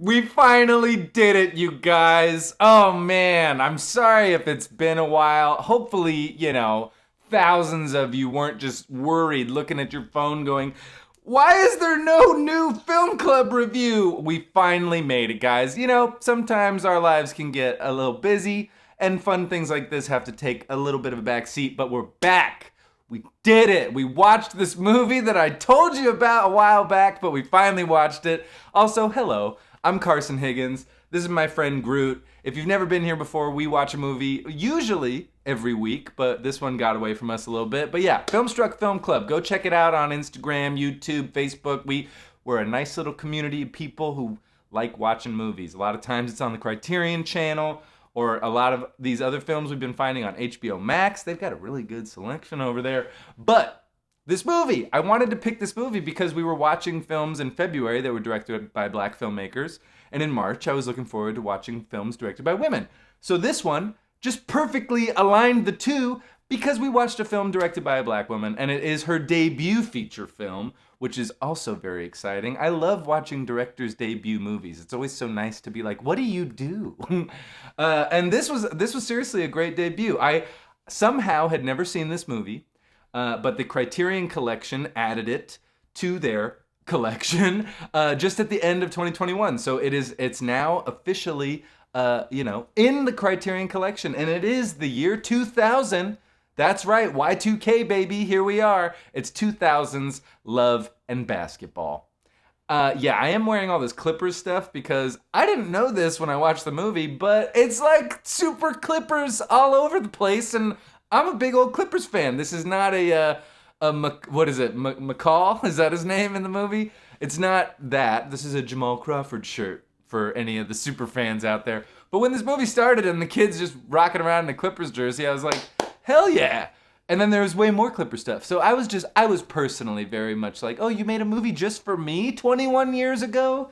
We finally did it, you guys. Oh man, I'm sorry if it's been a while. Hopefully, thousands of you weren't just worried looking at your phone going, why is there no new Film Club review? We finally made it, guys. Sometimes our lives can get a little busy and fun things like this have to take a little bit of a back seat, but we're back. We did it. We watched this movie that I told you about a while back, but we finally watched it. Also, hello. I'm Carson Higgins. This is my friend Groot. If you've never been here before, we watch a movie usually every week, but this one got away from us a little bit. But yeah, Filmstruck Film Club. Go check it out on Instagram, YouTube, Facebook. We're a nice little community of people who like watching movies. A lot of times it's on the Criterion channel, or a lot of these other films we've been finding on HBO Max. They've got a really good selection over there. But this movie, I wanted to pick this movie because we were watching films in February that were directed by black filmmakers. And in March, I was looking forward to watching films directed by women. So this one just perfectly aligned the two because we watched a film directed by a black woman, and it is her debut feature film, which is also very exciting. I love watching directors' debut movies. It's always so nice to be like, what do you do? And this was seriously a great debut. I somehow had never seen this movie. But the Criterion Collection added it to their collection just at the end of 2021. So it's now officially, in the Criterion Collection, and it is the year 2000. That's right, Y2K baby, here we are. It's 2000's Love and Basketball. Yeah, I am wearing all this Clippers stuff because I didn't know this when I watched the movie, but it's like super Clippers all over the place, and I'm a big old Clippers fan. This is not what is it, McCall? Is that his name in the movie? It's not that. This is a Jamal Crawford shirt for any of the super fans out there. But when this movie started and the kids just rocking around in a Clippers jersey, I was like, hell yeah. And then there was way more Clipper stuff. So I was personally very much like, oh, you made a movie just for me 21 years ago?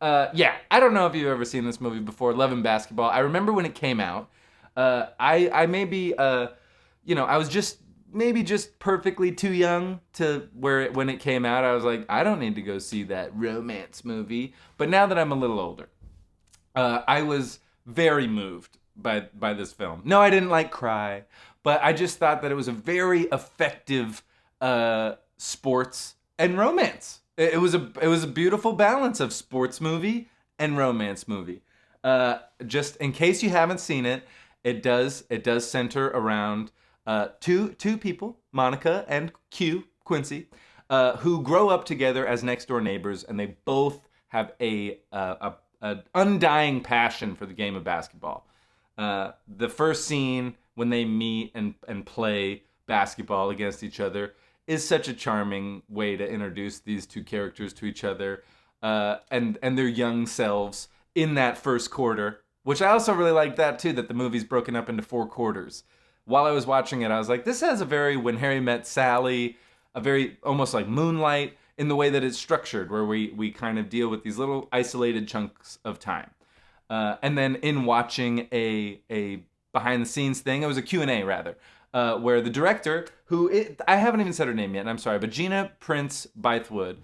Yeah, I don't know if you've ever seen this movie before, Love and Basketball. I remember when it came out. I maybe... I was just perfectly too young to when it came out, I was like, I don't need to go see that romance movie. But now that I'm a little older, I was very moved by this film. No, I didn't cry, but I just thought that it was a very effective sports and romance. It was a beautiful balance of sports movie and romance movie. Just in case you haven't seen it, it does center around two people, Monica and Quincy, who grow up together as next door neighbors, and they both have a undying passion for the game of basketball. The first scene when they meet and play basketball against each other is such a charming way to introduce these two characters to each other, and their young selves in that first quarter, which I also really like that too, that the movie's broken up into 4 quarters. While I was watching it, I was like, this has a very When Harry Met Sally, a very almost like Moonlight in the way that it's structured, where we kind of deal with these little isolated chunks of time. And then in watching a behind the scenes thing, it was a Q&A rather, where the director, I haven't even said her name yet, and I'm sorry, but Gina Prince-Bythewood,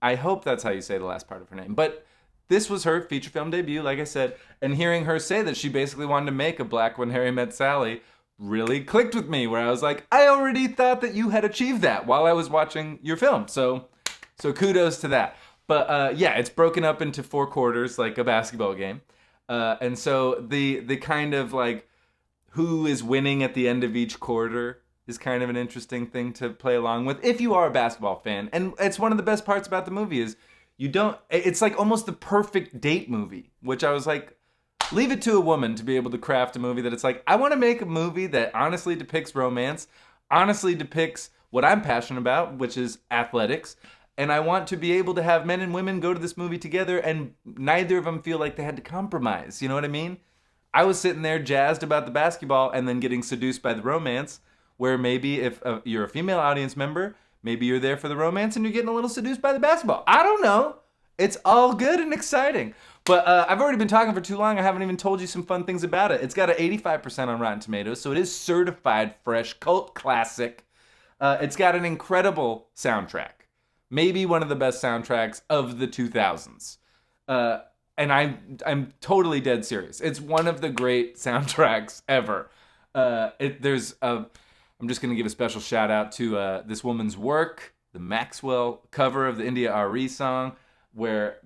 I hope that's how you say the last part of her name, but this was her feature film debut, like I said, and hearing her say that she basically wanted to make a black When Harry Met Sally really clicked with me, where I was like, I already thought that you had achieved that while I was watching your film. So kudos to that. But yeah, it's broken up into 4 quarters like a basketball game. And so the kind of who is winning at the end of each quarter is kind of an interesting thing to play along with if you are a basketball fan. And it's one of the best parts about the movie is it's like almost the perfect date movie, which I was like, leave it to a woman to be able to craft a movie that it's like, I want to make a movie that honestly depicts romance, honestly depicts what I'm passionate about, which is athletics, and I want to be able to have men and women go to this movie together and neither of them feel like they had to compromise. You know what I mean? I was sitting there jazzed about the basketball and then getting seduced by the romance, where maybe if you're a female audience member, maybe you're there for the romance and you're getting a little seduced by the basketball. I don't know. It's all good and exciting. But I've already been talking for too long. I haven't even told you some fun things about it. It's got an 85% on Rotten Tomatoes, so it is certified fresh, cult classic. It's got an incredible soundtrack. Maybe one of the best soundtracks of the 2000s. And and I'm totally dead serious. It's one of the great soundtracks ever. I'm just gonna give a special shout out to this woman's work, the Maxwell cover of the India RE song, where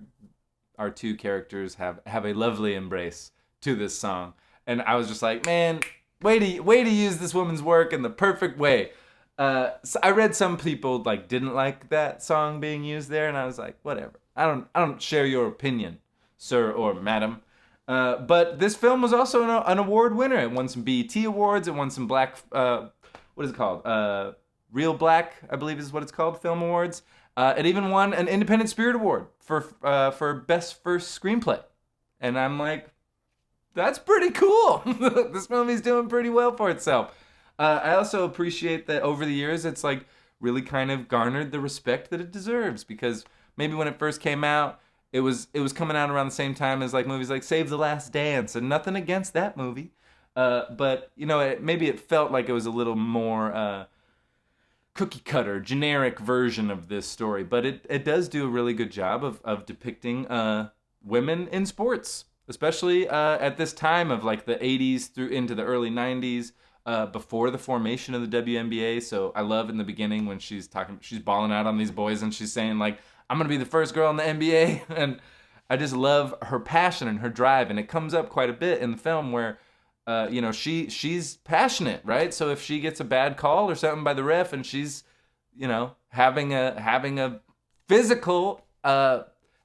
our two characters have a lovely embrace to this song. And I was just like, man, way to use this woman's work in the perfect way. So I read some people like didn't like that song being used there, and I was like, whatever. I don't share your opinion, sir or madam. But this film was also an award winner. It won some BET awards. It won some black, what is it called? Real Black, I believe is what it's called, Film Awards. It even won an Independent Spirit Award for Best First Screenplay. And I'm like, that's pretty cool. This movie's doing pretty well for itself. I also appreciate that over the years, it's like really kind of garnered the respect that it deserves, because maybe when it first came out, it was coming out around the same time as like movies like Save the Last Dance, and nothing against that movie. But, you know, maybe it felt like it was a little more cookie cutter, generic version of this story. But it does do a really good job of depicting women in sports, especially at this time of like the 80s through into the early 90s, before the formation of the WNBA. So I love in the beginning when she's balling out on these boys and she's saying like, I'm going to be the first girl in the NBA. And I just love her passion and her drive. And it comes up quite a bit in the film where, you know, she's passionate, right? So if she gets a bad call or something by the ref and she's, you know, having a physical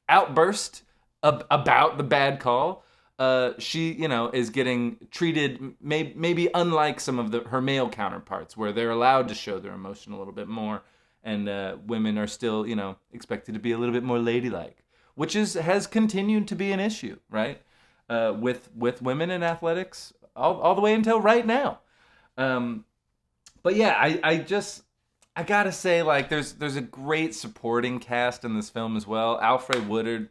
outburst about the bad call, she, you know, is getting treated maybe unlike some of her male counterparts, where they're allowed to show their emotion a little bit more, and women are still, you know, expected to be a little bit more ladylike, which has continued to be an issue, right? With women in athletics all the way until right now. But yeah, I gotta say, like, there's a great supporting cast in this film as well. Alfre Woodard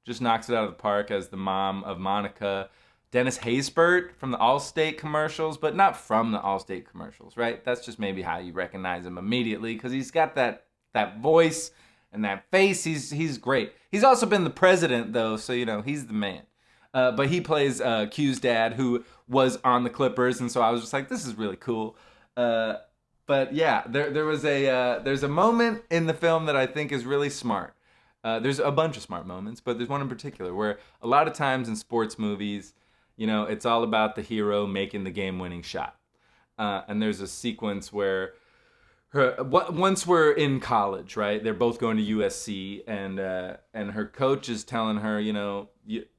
just knocks it out of the park as the mom of Monica. Dennis Haysbert from the Allstate commercials, but not from the Allstate commercials, right? That's just maybe how you recognize him immediately, because he's got that voice and that face. He's great. He's also been the president, though, so, you know, he's the man. But he plays Q's dad, who was on the Clippers, and so I was just like, this is really cool. But yeah, there's a moment in the film that I think is really smart. There's a bunch of smart moments, but there's one in particular where a lot of times in sports movies, you know, it's all about the hero making the game-winning shot. And there's a sequence where once we're in college, right? They're both going to USC, and her coach is telling her, you know,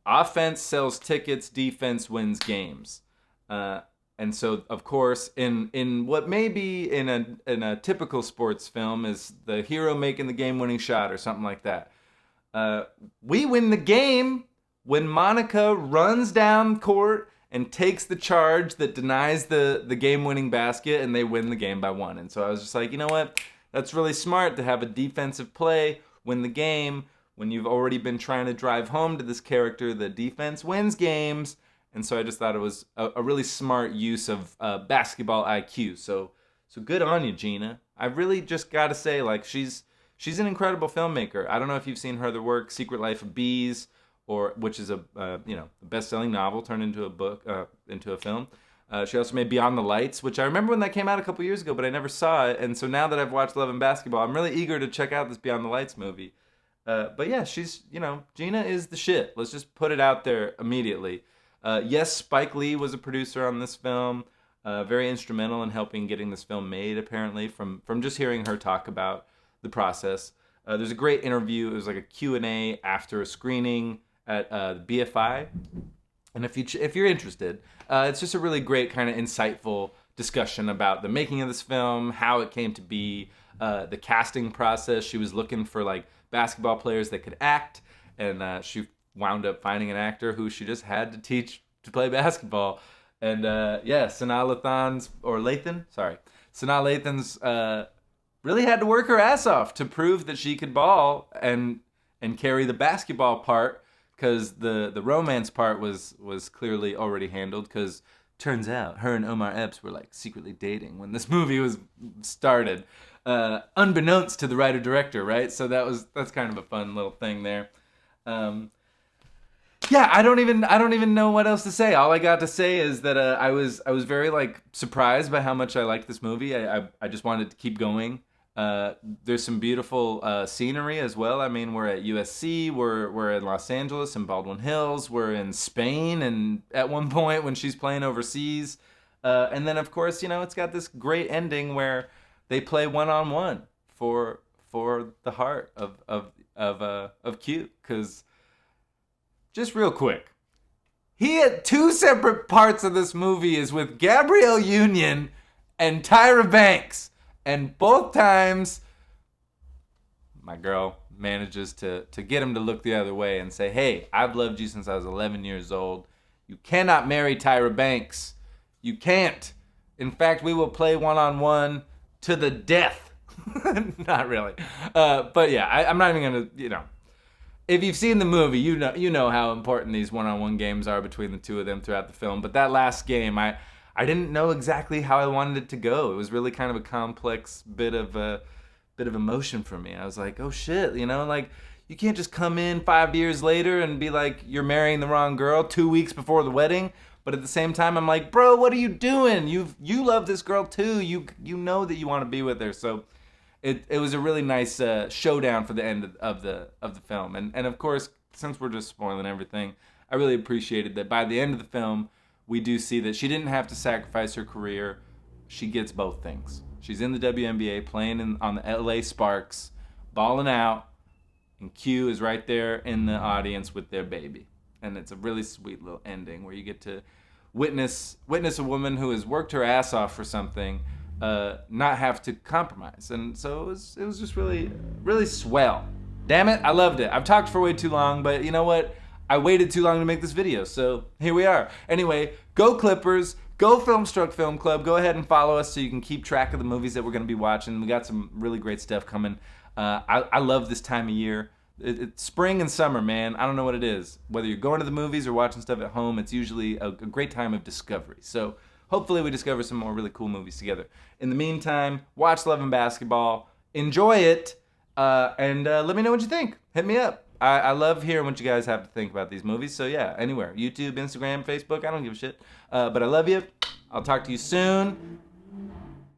offense sells tickets, defense wins games. And so, of course, in what may be in a typical sports film is the hero making the game-winning shot or something like that. We win the game when Monica runs down court and takes the charge that denies the game-winning basket, and they win the game by 1. And so I was just like, you know what? That's really smart to have a defensive play win the game when you've already been trying to drive home to this character that defense wins games. And so I just thought it was a really smart use of basketball IQ. So good on you, Gina. I really just got to say, like, she's an incredible filmmaker. I don't know if you've seen her other work, Secret Life of Bees, which is a best-selling novel turned into a book, into a film. She also made Beyond the Lights, which I remember when that came out a couple years ago, but I never saw it. And so now that I've watched Love and Basketball, I'm really eager to check out this Beyond the Lights movie. But yeah, Gina is the shit. Let's just put it out there immediately. Yes, Spike Lee was a producer on this film, very instrumental in helping getting this film made, apparently, from just hearing her talk about the process. There's a great interview. It was like a Q&A after a screening at BFI. And if you're interested, it's just a really great kind of insightful discussion about the making of this film, how it came to be, the casting process. She was looking for like basketball players that could act, and she wound up finding an actor who she just had to teach to play basketball. And Sanaa Lathan's really had to work her ass off to prove that she could ball and carry the basketball part, because the romance part was clearly already handled, because turns out her and Omar Epps were like secretly dating when this movie was started, unbeknownst to the writer-director, right? So that's kind of a fun little thing there. Yeah, I don't even know what else to say. All I got to say is that I was very like surprised by how much I liked this movie. I just wanted to keep going. There's some beautiful scenery as well. I mean, we're at USC, we're in Los Angeles and Baldwin Hills, we're in Spain, and at one point when she's playing overseas, and then of course it's got this great ending where they play one-on-one for the heart of Q. Because just real quick, he had two separate parts of this movie is with Gabrielle Union and Tyra Banks. And both times, my girl manages to get him to look the other way and say, hey, I've loved you since I was 11 years old. You cannot marry Tyra Banks. You can't. In fact, we will play one-on-one to the death. Not really. But yeah, I'm not even going to, if you've seen the movie, you know how important these one-on-one games are between the two of them throughout the film. But that last game, I didn't know exactly how I wanted it to go. It was really kind of a complex bit of emotion for me. I was like, oh shit, like you can't just come in 5 years later and be like you're marrying the wrong girl 2 weeks before the wedding. But at the same time, I'm like, bro, what are you doing? You love this girl too. You know that you want to be with her. So it was a really nice showdown for the end of the film. And of course, since we're just spoiling everything, I really appreciated that by the end of the film, we do see that she didn't have to sacrifice her career. She gets both things. She's in the WNBA playing on the LA Sparks, balling out, and Q is right there in the audience with their baby. And it's a really sweet little ending where you get to witness a woman who has worked her ass off for something not have to compromise. And so it was just really, really swell. Damn it, I loved it. I've talked for way too long, but you know what? I waited too long to make this video, so here we are. Anyway, go Clippers, go Filmstruck Film Club. Go ahead and follow us so you can keep track of the movies that we're going to be watching. We got some really great stuff coming. I love this time of year. It's spring and summer, man. I don't know what it is. Whether you're going to the movies or watching stuff at home, it's usually a great time of discovery. So hopefully we discover some more really cool movies together. In the meantime, watch Love and Basketball. Enjoy it. And let me know what you think. Hit me up. I love hearing what you guys have to think about these movies. So yeah, anywhere. YouTube, Instagram, Facebook. I don't give a shit. But I love you. I'll talk to you soon.